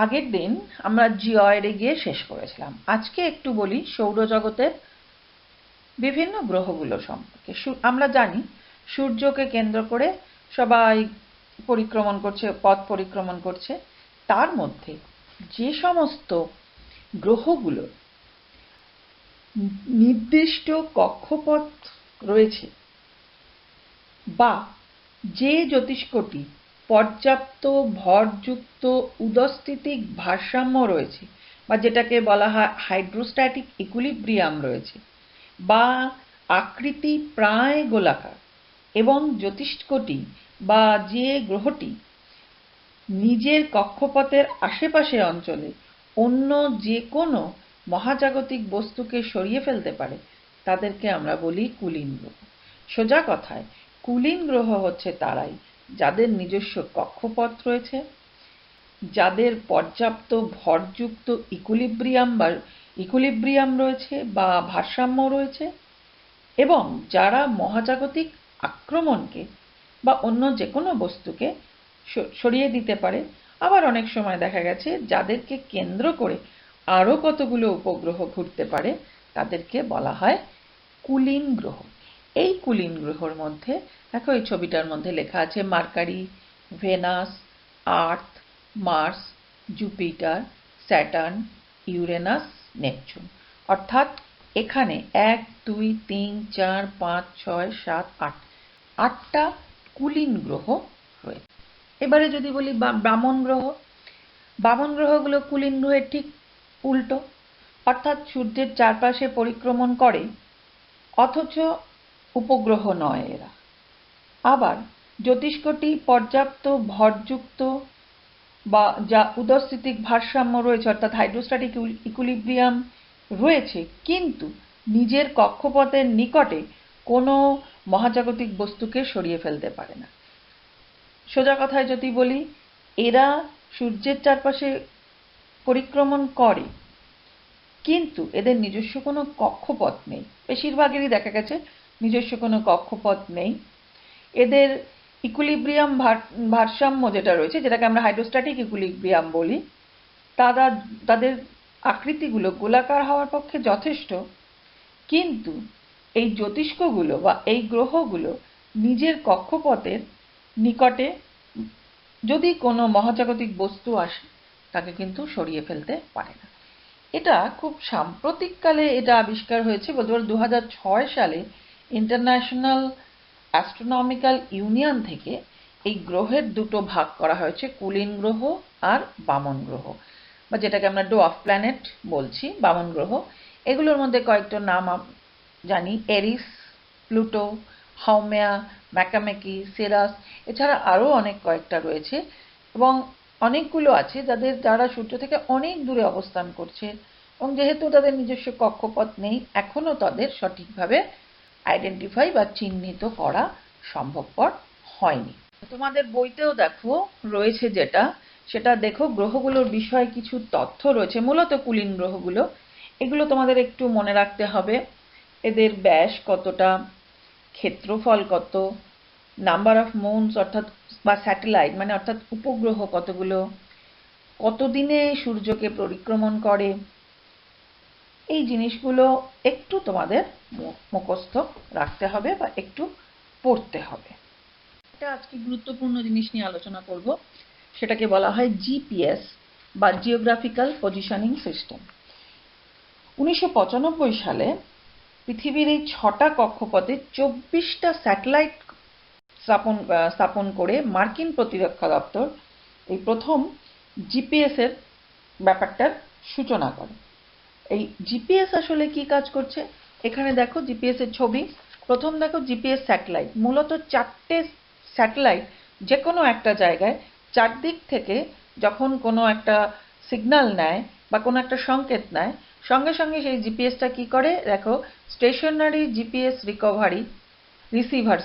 আগের দিন আমরা জিওয়েডে গিয়ে শেষ করেছিলাম। আজকে একটু বলি সৌরজগতের বিভিন্ন গ্রহগুলো সম্পর্কে। আমরা জানি সূর্যকে কেন্দ্র করে সবাই পথ পরিক্রমণ করছে। তার মধ্যে যে সমস্ত গ্রহগুলো নির্দিষ্ট কক্ষপথ রয়েছে বা যে জ্যোতিষ্কটি পর্যাপ্ত ভরযুক্ত উদস্থিতিক ভারসাম্য রয়েছে বা যেটাকে বলা হয় হাইড্রোস্ট্যাটিক ইকুইলিব্রিয়াম রয়েছে বা আকৃতি প্রায় গোলাকার এবং জ্যোতিষ্কটি বা যে গ্রহটি নিজের কক্ষপথের আশেপাশে অঞ্চলে অন্য যে কোনো মহাজাগতিক বস্তুকে সরিয়ে ফেলতে পারে তাদেরকে আমরা বলি কুলীন গ্রহ। সোজা কথায় কুলীন গ্রহ হচ্ছে তারাই যাদের নিজস্ব কক্ষপথ রয়েছে, যাদের পর্যাপ্ত ভরযুক্ত ইকুইলিব্রিয়াম রয়েছে বা ভারসাম্য রয়েছে এবং যারা মহাজাগতিক আক্রমণকে বা অন্য যে কোনো বস্তুকে সরিয়ে দিতে পারে। আবার অনেক সময় দেখা গেছে যাদেরকে কেন্দ্র করে আরও কতগুলো উপগ্রহ ঘুরতে পারে তাদেরকে বলা হয় কুলীন গ্রহ। এই কুলীন গ্রহর মধ্যে দেখো এই ছবিটার মধ্যে লেখা আছে Mercury, Venus, Earth, Mars, Jupiter, Saturn, Uranus, Neptune. অর্থাৎ এখানে 1, 2, 3, 4, 5, 6, 7, 8 আটটা কুলীন গ্রহ রয়েছে। এবারে যদি বলি বামন গ্রহ, বামন গ্রহগুলো কুলীন গ্রহের ঠিক উল্টো, অর্থাৎ সূর্যের চারপাশে পরিক্রমণ করে অথচ উপগ্রহ নয় এরা। আবার জ্যোতিষ্কটি পর্যাপ্ত ভরযুক্ত বা যা উদস্থিতিক ভারসাম্য রয়েছে অর্থাৎ হাইড্রোস্ট্যাটিক ইকুইলিব্রিয়াম রয়েছে, কিন্তু নিজের কক্ষপথের নিকটে কোনো মহাজাগতিক বস্তুকে সরিয়ে ফেলতে পারে না। সোজা কথায় যদি বলি এরা সূর্যের চারপাশে পরিক্রমণ করে কিন্তু এদের নিজস্ব কোনো কক্ষপথ নেই। বেশিরভাগেরই দেখা গেছে নিজস্ব কোনো কক্ষপথ নেই। এদের ইকুইলিব্রিয়াম ভারসাম্য যেটা রয়েছে, যেটাকে আমরা হাইড্রোস্ট্যাটিক ইকুইলিব্রিয়াম বলি, তাদের আকৃতিগুলো গোলাকার হওয়ার পক্ষে যথেষ্ট, কিন্তু এই জ্যোতিষ্কগুলো বা এই গ্রহগুলো নিজের কক্ষপথের নিকটে যদি কোনো মহাজাগতিক বস্তু আসে তাকে কিন্তু সরিয়ে ফেলতে পারে না। এটা খুব সাম্প্রতিককালে এটা আবিষ্কার হয়েছে, বলতে পারো 2006 সালে ইন্টারন্যাশনাল অ্যাস্ট্রোনমিক্যাল ইউনিয়ন থেকে এই গ্রহের দুটো ভাগ করা হয়েছে, কুলীন গ্রহ আর বামন গ্রহ, বা যেটাকে আমরা ডোয়ার্ফ প্ল্যানেট বলছি, বামন গ্রহ। এগুলোর মধ্যে কয়েকটা নাম জানি, এরিস, প্লুটো, হাউমেয়া, ম্যাকামেকি, সেরাস, এছাড়া আরও অনেক কয়েকটা রয়েছে এবং অনেকগুলো আছে যারা সূর্য থেকে অনেক দূরে অবস্থান করছে এবং যেহেতু তাদের নিজস্ব কক্ষপথ নেই এখনো তাদের সঠিকভাবে আইডেন্টিফাই বা চিহ্নিত করা সম্ভবপর হয়নি। তোমাদের বইতেও দেখো রয়েছে সেটা দেখো গ্রহগুলোর বিষয়ে কিছু তথ্য রয়েছে, মূলত কুলীন গ্রহগুলো। এগুলো তোমাদের একটু মনে রাখতে হবে। এদের ব্যাস কতটা, ক্ষেত্রফল কত, নাম্বার অফ মুনস অর্থাৎ বা স্যাটেলাইট মানে অর্থাৎ উপগ্রহ কতগুলো, কতদিনে সূর্যকে পরিক্রমণ করে, এই জিনিসগুলো একটু তোমাদের মুখস্থ রাখতে হবে বা একটু পড়তে হবে। এটা আজকে গুরুত্বপূর্ণ জিনিস নিয়ে আলোচনা করব, সেটাকে বলা হয় জিপিএস বা জিওগ্রাফিক্যাল পজিশনিং সিস্টেম। 1995 সালে পৃথিবীর এই 6টা কক্ষপথে 24টা স্যাটেলাইট স্থাপন করে মার্কিন প্রতিরক্ষা দপ্তর এই প্রথম জিপিএস এর ব্যাপারটার সূচনা করে। এই জিপিএস আসলে কি কাজ করছে, এখানে দেখো জিপিএস এর ছবি। প্রথম দেখো জিপিএস স্যাটেলাইট, মূলত 4টে স্যাটেলাইট যে কোনো একটা জায়গায় চারদিক থেকে যখন কোনো একটা সিগন্যাল নেয় বা কোনো একটা সংকেত নেয়, সঙ্গে সঙ্গে সেই জিপিএসটা কি করে, দেখো স্টেশনারি জিপিএস রিসিভার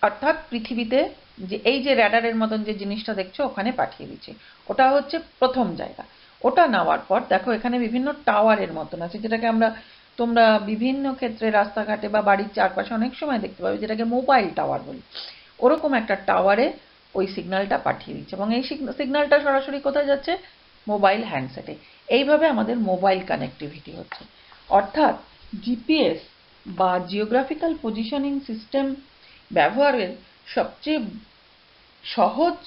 অর্থাৎ পৃথিবীতে যে এই যে র্যাডারের মতন যে জিনিসটা দেখছো ওখানে পাঠিয়ে দিচ্ছে। ওটা হচ্ছে প্রথম জায়গা। ওটা নেওয়ার পর দেখো এখানে বিভিন্ন টাওয়ারের মতন আছে, যেটাকে তোমরা বিভিন্ন ক্ষেত্রে রাস্তাঘাটে বা বাড়ির চারপাশে অনেক সময় দেখতে পাবে, যেটাকে মোবাইল টাওয়ার বলি। ওরকম একটা টাওয়ারে ওই সিগন্যালটা পাঠিয়ে দিচ্ছে এবং এই সিগন্যালটা সরাসরি কোথায় যাচ্ছে, মোবাইল হ্যান্ডসেটে। এইভাবে আমাদের মোবাইল কানেক্টিভিটি হচ্ছে। অর্থাৎ জিপিএস বা জিওগ্রাফিক্যাল পজিশনিং সিস্টেম ব্যবহারের সবচেয়ে সহজ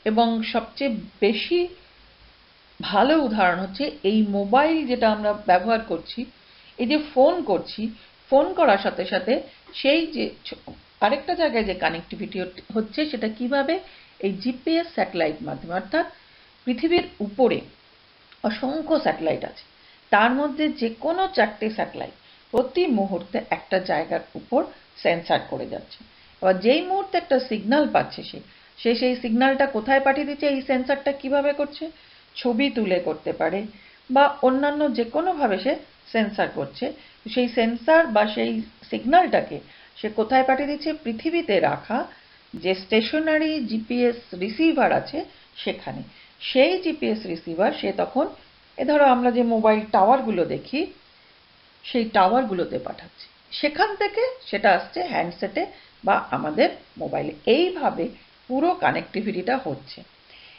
এবং সবচেয়ে বেশি ভালো উদাহরণ হচ্ছে এই মোবাইল, যেটা আমরা ব্যবহার করছি। এই যে ফোন করছি, ফোন করার সাথে সাথে সেই যে আরেকটা জায়গায় যে কানেক্টিভিটি হচ্ছে সেটা কিভাবে, এই জিপিএস স্যাটেলাইট মাধ্যমে। অর্থাৎ পৃথিবীর উপরে অসংখ্য স্যাটেলাইট আছে, তার মধ্যে যে কোনো 4টে স্যাটেলাইট প্রতি মুহূর্তে একটা জায়গার উপর সেন্সার করে যাচ্ছে। এবার যেই মুহূর্তে একটা সিগন্যাল পাচ্ছে সে সেই সিগন্যালটা কোথায় পাঠিয়ে দিচ্ছে, এই সেন্সারটা কিভাবে করছে, ছবি তুলে করতে পারে বা অন্যান্য যে কোনোভাবে সে সেন্সার করছে। সেই সেন্সার বা সেই সিগন্যালটাকে সে কোথায় পাঠিয়ে দিচ্ছে, পৃথিবীতে রাখা যে স্টেশনারি জিপিএস রিসিভার আছে সেখানে। সেই জিপিএস রিসিভার সে তখন ধরো আমরা যে মোবাইল টাওয়ারগুলো দেখি সেই টাওয়ারগুলোতে পাঠাচ্ছে, সেখান থেকে সেটা আসছে হ্যান্ডসেটে বা আমাদের মোবাইলে। এইভাবে পুরো কানেক্টিভিটিটা হচ্ছে।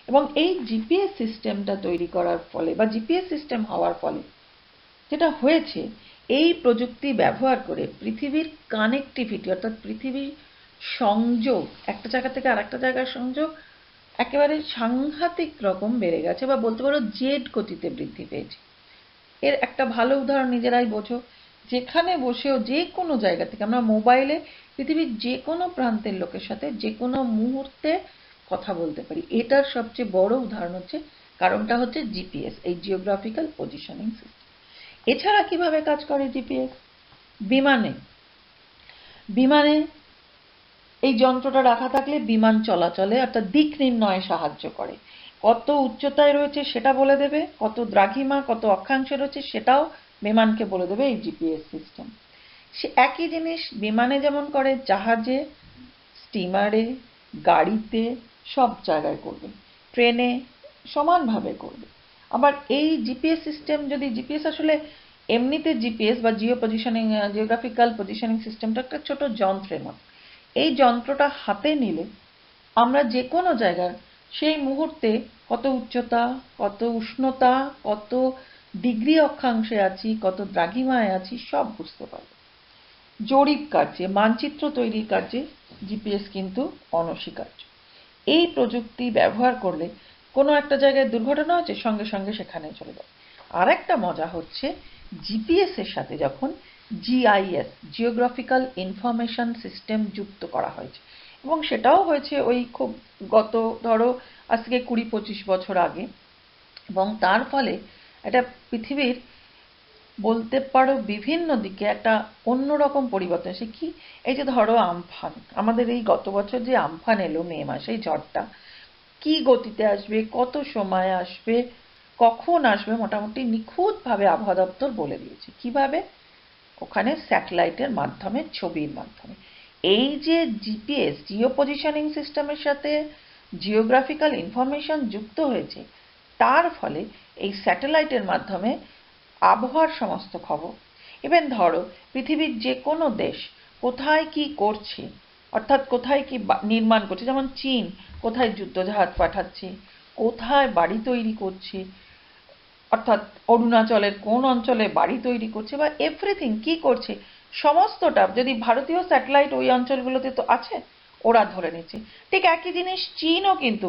এবং এই জিপিএস সিস্টেমটা তৈরি করার ফলে বা জিপিএস সিস্টেম হওয়ার ফলে যেটা হয়েছে, এই প্রযুক্তি ব্যবহার করে পৃথিবীর কানেক্টিভিটি অর্থাৎ পৃথিবীর সংযোগ, একটা জায়গা থেকে আরেকটা জায়গার সংযোগ একেবারে সাংঘাতিক রকম বেড়ে গেছে, বা বলতে পারো জেড গতিতে বৃদ্ধি পেয়েছে। এর একটা ভালো উদাহরণ নিজেরাই বোঝো, যেখানে বসেও যে কোনো জায়গা থেকে আমরা মোবাইলে পৃথিবীর যে কোনো প্রান্তের লোকের সাথে যে কোনো মুহূর্তে কথা বলতে পারি। এটার সবচেয়ে বড় উদাহরণ হচ্ছে, কারণটা হচ্ছে জিপিএস, এই জিওগ্রাফিক্যাল পজিশনিং সিস্টেম। এছাড়া কিভাবে কাজ করে জিপিএস? বিমানে এই যন্ত্রটা রাখা থাকলে বিমান চলাচলে অর্থাৎ দিক নির্ণয়ে সাহায্য করে। কত উচ্চতায় রয়েছে সেটা বলে দেবে, কত দ্রাঘিমা কত অক্ষাংশে রয়েছে সেটাও বিমানকে বলে দেবে এই জিপিএস সিস্টেম। সে একই জিনিস বিমানে যেমন করে, জাহাজে, স্টিমারে, গাড়িতে সব জায়গায় করবে, ট্রেনে সমানভাবে করবে। আবার এই জিপিএস সিস্টেম যদি জিপিএস আসলে এমনিতে জিপিএস বা জিওগ্রাফিক্যাল পজিশনিং সিস্টেমটা একটা ছোট যন্ত্রের মতো। এই যন্ত্রটা হাতে নিলে আমরা যে কোনো জায়গার সেই মুহূর্তে কত উচ্চতা, কত উষ্ণতা, কত ডিগ্রি অক্ষাংশে আছি, কত দ্রাঘিমায় আছি সব বুঝতে পারব। জরিপ কার্যে, মানচিত্র তৈরির কার্যে জিপিএস কিন্তু অনস্বীকার্য। এই প্রযুক্তি ব্যবহার করলে কোনো একটা জায়গায় দুর্ঘটনা হচ্ছে, সঙ্গে সঙ্গে সেখানে চলে যায়। আর একটা মজা হচ্ছে, জিপিএস এর সাথে যখন জিআইএস, জিওগ্রাফিক্যাল ইনফরমেশন সিস্টেম যুক্ত করা হয়েছে, এবং সেটাও হয়েছে ওই খুব গত ধরো আজকে 20-25 বছর আগে। এবং তার ফলে এটা পৃথিবীর বলতে পারো বিভিন্ন দিকে একটা অন্যরকম পরিবর্তন এসে। কি, এই যে ধরো আমফান, আমাদের এই গত বছর যে আমফান এলো মে মাসে, এই ঝড়টা কি গতিতে আসবে, কত সময় আসবে, কখন আসবে, মোটামুটি নিখুঁতভাবে আবহাওয়া দপ্তর বলে দিয়েছে। কিভাবে? ওখানে স্যাটেলাইটের মাধ্যমে, ছবির মাধ্যমে। এই যে জিপিএস, জিও পজিশনিং সিস্টেমের সাথে জিওগ্রাফিক্যাল ইনফরমেশন যুক্ত হয়েছে, তার ফলে এই স্যাটেলাইটের মাধ্যমে আবহাওয়ার সমস্ত খবর, ইভেন ধরো পৃথিবীর যে কোনো দেশ কোথায় কি করছে, অর্থাৎ কোথায় কি নির্মাণ করছে, যেমন চীন কোথায় যুদ্ধজাহাজ পাঠাচ্ছে, কোথায় বাড়ি তৈরি করছে, অর্থাৎ অরুণাচলের কোন অঞ্চলে বাড়ি তৈরি করছে, বা এভরিথিং কি করছে সমস্তটা যদি ভারতীয় স্যাটেলাইট ওই অঞ্চলগুলোতে তো আছে, ওরা ধরে নিচ্ছে। ঠিক একই জিনিস চীনও কিন্তু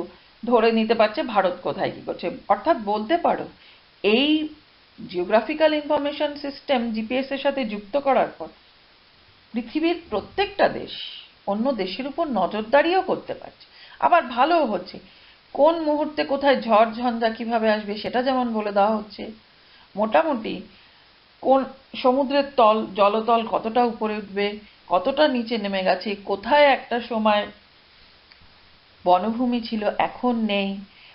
ধরে নিতে পারছে ভারত কোথায় কি করছে। অর্থাৎ বলতে পারো এই জিওগ্রাফিক্যাল ইনফরমেশন সিস্টেম জিপিএস এর সাথে যুক্ত করার পর পৃথিবীর প্রত্যেকটা দেশ অন্য দেশের উপর নজরদারিও করতে পারছে। আবার ভালোও হচ্ছে, কোন মুহূর্তে কোথায় ঝড় ঝঞ্ঝা কিভাবে আসবে সেটা যেমন বলে দেওয়া হচ্ছে। মোটামুটি কোন সমুদ্রের জলতল কতটা উপরে উঠবে, কতটা নিচে নেমে গেছে, কোথায় একটা সময় বনভূমি ছিল এখন নেই,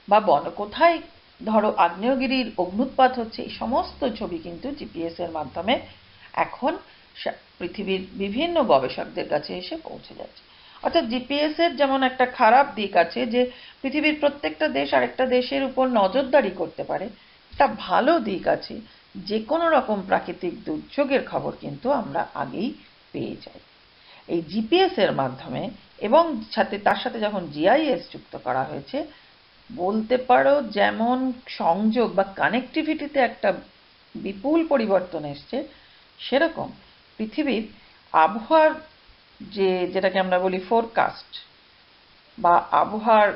বা কোথায় ধরো আগ্নেয়গিরির অগ্ন্যুৎপাত হচ্ছে, এই সমস্ত ছবি কিন্তু জিপিএস এর মাধ্যমে এখন পৃথিবীর বিভিন্ন গবেষকদের কাছে এসে পৌঁছে যাচ্ছে। অর্থাৎ জিপিএস এর যেমন একটা খারাপ দিক আছে যে পৃথিবীর প্রত্যেকটা দেশ আরেকটা দেশের উপর নজরদারি করতে পারে, একটা ভালো দিক আছে, যে কোনো রকম প্রাকৃতিক দুর্যোগের খবর কিন্তু আমরা আগেই পেয়ে যাই এই জিপিএস এর মাধ্যমে। এবং তার সাথে যখন জিআইএস যুক্ত করা হয়েছে, বলতে পারো যেমন সংযোগ বা কানেক্টিভিটিতে একটা বিপুল পরিবর্তন এসছে, সেরকম পৃথিবীর আবহাওয়ার যেটাকে আমরা বলি ফোরকাস্ট বা আবহাওয়ার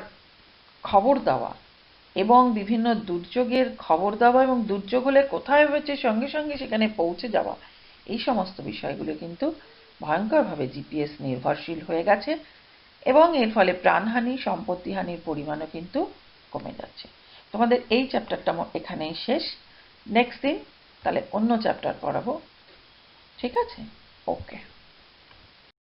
খবর দেওয়া এবং বিভিন্ন দুর্যোগের খবর দেওয়া এবং দুর্যোগ হলে কোথায় হয়েছে সঙ্গে সঙ্গে সেখানে পৌঁছে যাওয়া, এই সমস্ত বিষয়গুলো কিন্তু ভয়ঙ্করভাবে জিপিএস নির্ভরশীল হয়ে গেছে এবং এর ফলে প্রাণহানি, সম্পত্তিহানির পরিমাণও কিন্তু কমে যাচ্ছে। তোমাদের এই চ্যাপ্টারটা এখানেই শেষ। নেক্সট দিন তাহলে অন্য চ্যাপ্টার পড়াবো, ঠিক আছে? ওকে।